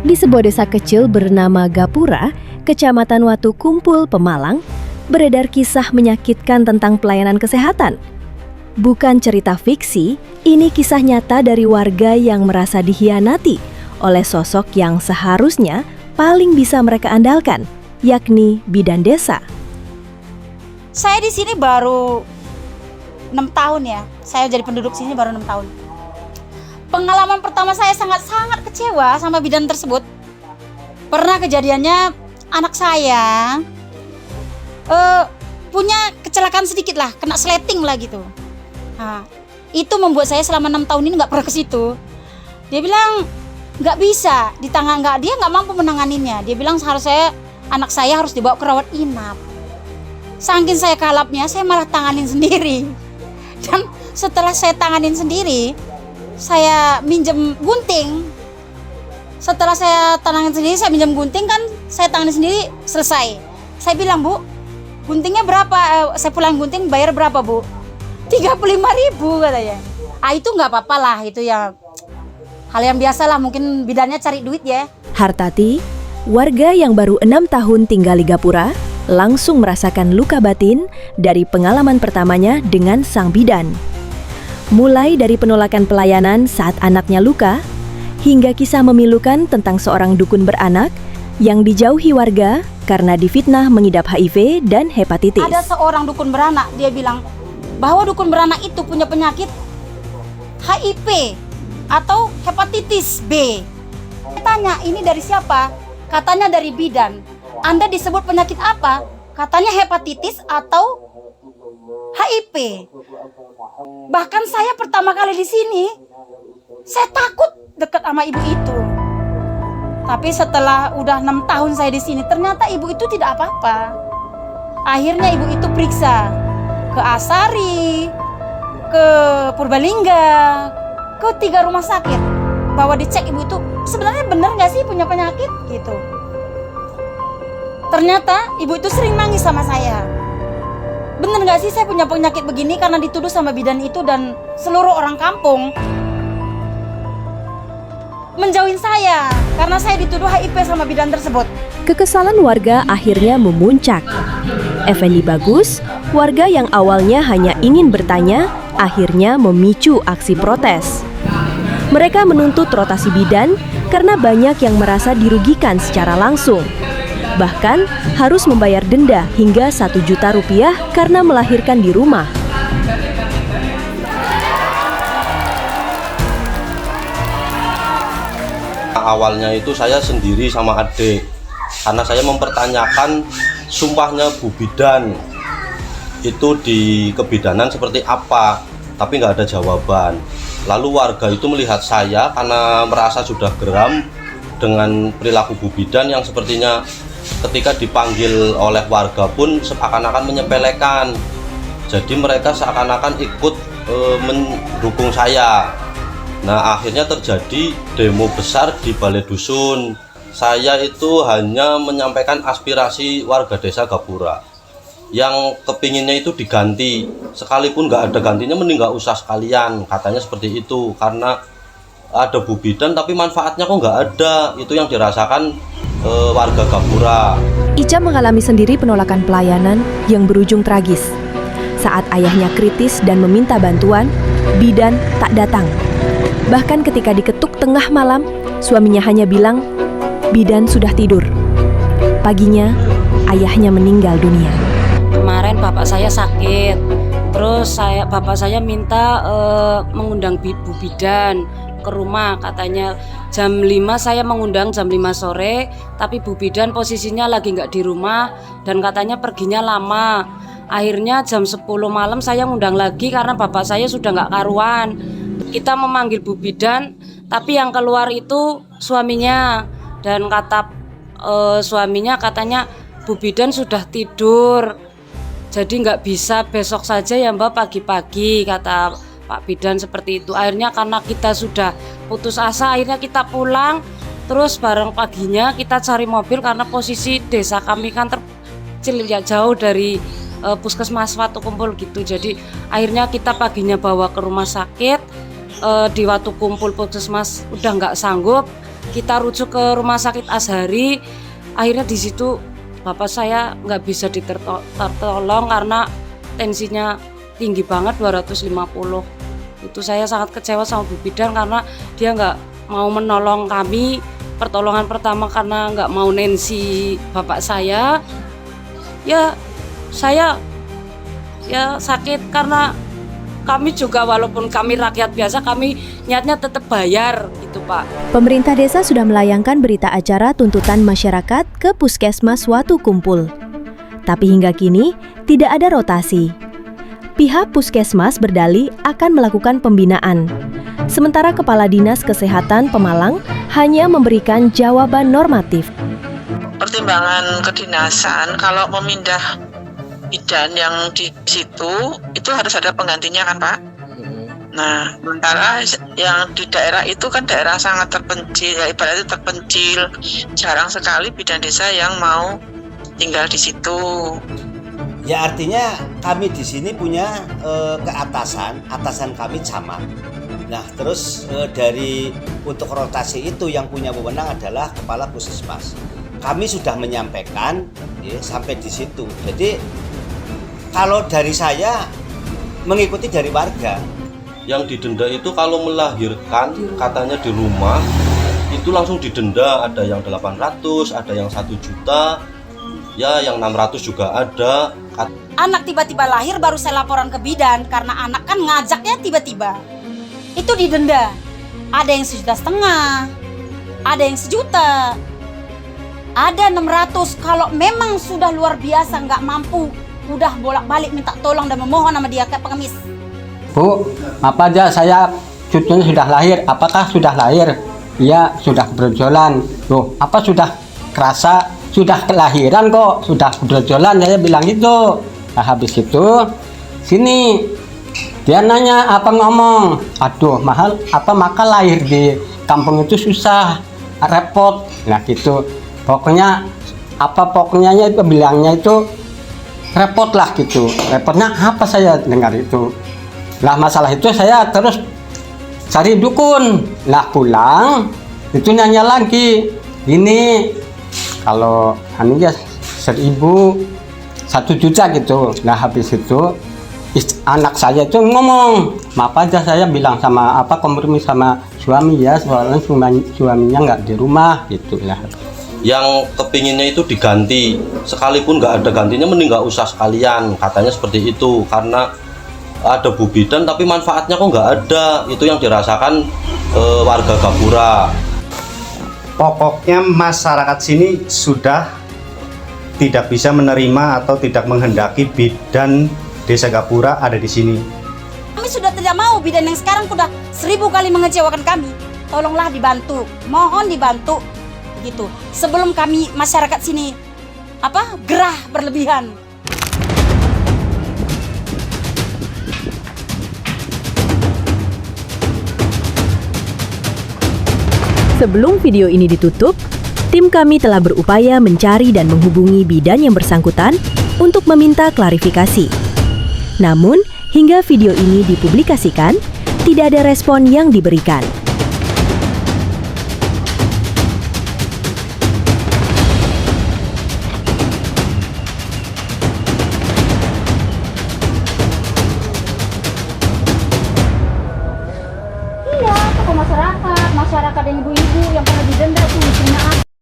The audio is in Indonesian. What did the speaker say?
Di sebuah desa kecil bernama Gapura, Kecamatan Watu Kumpul, Pemalang, beredar kisah menyakitkan tentang pelayanan kesehatan. Bukan cerita fiksi, ini kisah nyata dari warga yang merasa dikhianati oleh sosok yang seharusnya paling bisa mereka andalkan, yakni bidan desa. Saya di sini baru 6 tahun ya. Saya jadi penduduk sini baru 6 tahun. Pengalaman pertama saya sangat kecewa sama bidan tersebut. Pernah kejadiannya anak saya punya kecelakaan sedikit lah, kena sleting lah gitu. Nah, itu membuat saya selama 6 tahun ini nggak pernah ke situ. Dia bilang nggak bisa, dia nggak mampu menanganinya. Dia bilang anak saya harus dibawa ke rawat inap. Saking saya kalapnya, saya malah tanganin sendiri. Dan setelah saya tanganin sendiri, saya minjem gunting. Setelah saya tanganin sendiri, saya minjem gunting kan, saya tanganin sendiri, selesai. Saya bilang, Bu, guntingnya berapa? Saya pulang gunting, bayar berapa, Bu? 35.000 katanya. Itu nggak apa-apa lah, itu ya hal yang biasa lah, mungkin bidannya cari duit ya. Hartati, warga yang baru 6 tahun tinggal di Gapura, langsung merasakan luka batin dari pengalaman pertamanya dengan sang bidan. Mulai dari penolakan pelayanan saat anaknya luka, hingga kisah memilukan tentang seorang dukun beranak yang dijauhi warga karena difitnah mengidap HIV dan hepatitis. Ada seorang dukun beranak, dia bilang bahwa dukun beranak itu punya penyakit HIV atau hepatitis B. Saya tanya, ini dari siapa? Katanya dari bidan. Anda disebut penyakit apa? Katanya hepatitis atau HIV. Bahkan saya pertama kali di sini, saya takut dekat sama ibu itu. Tapi setelah udah 6 tahun saya di sini, ternyata ibu itu tidak apa-apa. Akhirnya ibu itu periksa ke Asari, ke Purbalingga, ke 3 rumah sakit. Bahwa dicek ibu itu sebenarnya benar nggak sih punya penyakit gitu. Ternyata ibu itu sering nangis sama saya. Bener gak sih saya punya penyakit begini, karena dituduh sama bidan itu dan seluruh orang kampung menjauhin saya karena saya dituduh HIV sama bidan tersebut. Kekesalan warga akhirnya memuncak. Effendi Bagus, warga yang awalnya hanya ingin bertanya, akhirnya memicu aksi protes. Mereka menuntut rotasi bidan karena banyak yang merasa dirugikan secara langsung. Bahkan harus membayar denda hingga 1 juta rupiah karena melahirkan di rumah. Awalnya itu saya sendiri sama adik, karena saya mempertanyakan sumpahnya Bu Bidan itu di kebidanan seperti apa, tapi nggak ada jawaban. Lalu warga itu melihat saya karena merasa sudah geram dengan perilaku Bu Bidan yang sepertinya ketika dipanggil oleh warga pun seakan-akan menyepelekan. Jadi mereka seakan-akan ikut mendukung saya. Nah, akhirnya terjadi demo besar di Balai Dusun. Saya itu hanya menyampaikan aspirasi warga desa Gapura yang kepinginnya itu diganti. Sekalipun nggak ada gantinya, mending nggak usah sekalian, katanya seperti itu. Karena ada Bu Bidan tapi manfaatnya kok nggak ada. Itu yang dirasakan warga Gapura. Ica mengalami sendiri penolakan pelayanan yang berujung tragis. Saat ayahnya kritis dan meminta bantuan, bidan tak datang. Bahkan ketika diketuk tengah malam, suaminya hanya bilang, bidan sudah tidur. Paginya, ayahnya meninggal dunia. Kemarin bapak saya sakit, terus bapak saya minta mengundang Bu Bidan ke rumah, katanya jam 5 saya mengundang jam 5 sore, tapi Bu Bidan posisinya lagi nggak di rumah dan katanya perginya lama. Akhirnya jam 10 malam saya ngundang lagi karena bapak saya sudah nggak karuan. Kita memanggil Bu Bidan, tapi yang keluar itu suaminya, dan kata suaminya katanya Bu Bidan sudah tidur, jadi nggak bisa, besok saja ya Mbak pagi-pagi, kata Pak Bidan seperti itu. Akhirnya karena kita sudah putus asa, akhirnya kita pulang. Terus bareng paginya kita cari mobil karena posisi desa kami kan terkecil ya, jauh dari puskesmas Watu Kumpul gitu. Jadi akhirnya kita paginya bawa ke rumah sakit. Di Watu Kumpul puskesmas udah nggak sanggup. kita rujuk ke rumah sakit Azhari. Akhirnya di situ bapak saya nggak bisa tertolong karena tensinya tinggi banget 250. Itu saya sangat kecewa sama Bu Bidan karena dia nggak mau menolong kami. Pertolongan pertama karena nggak mau nensi bapak saya. Ya saya ya sakit karena kami juga walaupun kami rakyat biasa, kami niatnya tetap bayar gitu Pak. Pemerintah desa sudah melayangkan berita acara tuntutan masyarakat ke Puskesmas Watu Kumpul. Tapi hingga kini tidak ada rotasi. Pihak Puskesmas berdalih akan melakukan pembinaan. Sementara Kepala Dinas Kesehatan Pemalang hanya memberikan jawaban normatif. Pertimbangan kedinasan kalau memindah bidan yang di situ itu harus ada penggantinya kan Pak. Nah, sementara yang di daerah itu kan daerah sangat terpencil, ya ibaratnya terpencil, jarang sekali bidan desa yang mau tinggal di situ. Ya artinya kami di sini punya atasan kami camat. Nah terus dari untuk rotasi itu yang punya wewenang adalah Kepala Puskesmas. Kami sudah menyampaikan ya, sampai di situ. Jadi kalau dari saya mengikuti dari warga. Yang didenda itu kalau melahirkan katanya di rumah itu langsung didenda, ada yang 800, ada yang 1 juta, ya yang 600 juga ada. Anak tiba-tiba lahir baru saya laporan ke bidan karena anak kan ngajaknya tiba-tiba. Itu didenda. Ada yang 1,5 juta, ada yang 1 juta, ada 600. Kalau memang sudah luar biasa nggak mampu, udah bolak-balik minta tolong dan memohon sama dia ke pengemis. Bu, apa aja saya cucunya sudah lahir? Apakah sudah lahir? Iya, sudah berjalan. Loh, apa sudah kerasa? Sudah kelahiran kok, sudah berjalan, saya bilang gitu. Nah, habis itu sini dia nanya apa ngomong, aduh mahal apa maka lahir di kampung itu susah, repot. Nah gitu, pokoknya itu bilangnya itu repot lah gitu. Repotnya apa saya dengar itu. Lah masalah itu saya terus cari dukun. Lah pulang itu nanya lagi, ini kalau anunya 1.000, 1 juta gitu. Nah habis itu anak saya itu ngomong, maaf aja saya bilang sama kompromi sama suami ya, soalnya suaminya nggak di rumah gitu lah. Yang kepinginnya itu diganti, sekalipun nggak ada gantinya mending nggak usah sekalian, katanya seperti itu, karena ada Bu Bidan tapi manfaatnya kok nggak ada. Itu yang dirasakan warga Gapura. Pokoknya masyarakat sini sudah tidak bisa menerima atau tidak menghendaki bidan Desa Gapura ada di sini. Kami sudah tidak mau bidan yang sekarang sudah 1000 kali mengecewakan kami. Tolonglah dibantu, mohon dibantu gitu. Sebelum kami masyarakat sini gerah berlebihan. Sebelum video ini ditutup, tim kami telah berupaya mencari dan menghubungi bidan yang bersangkutan untuk meminta klarifikasi. Namun, hingga video ini dipublikasikan, tidak ada respon yang diberikan.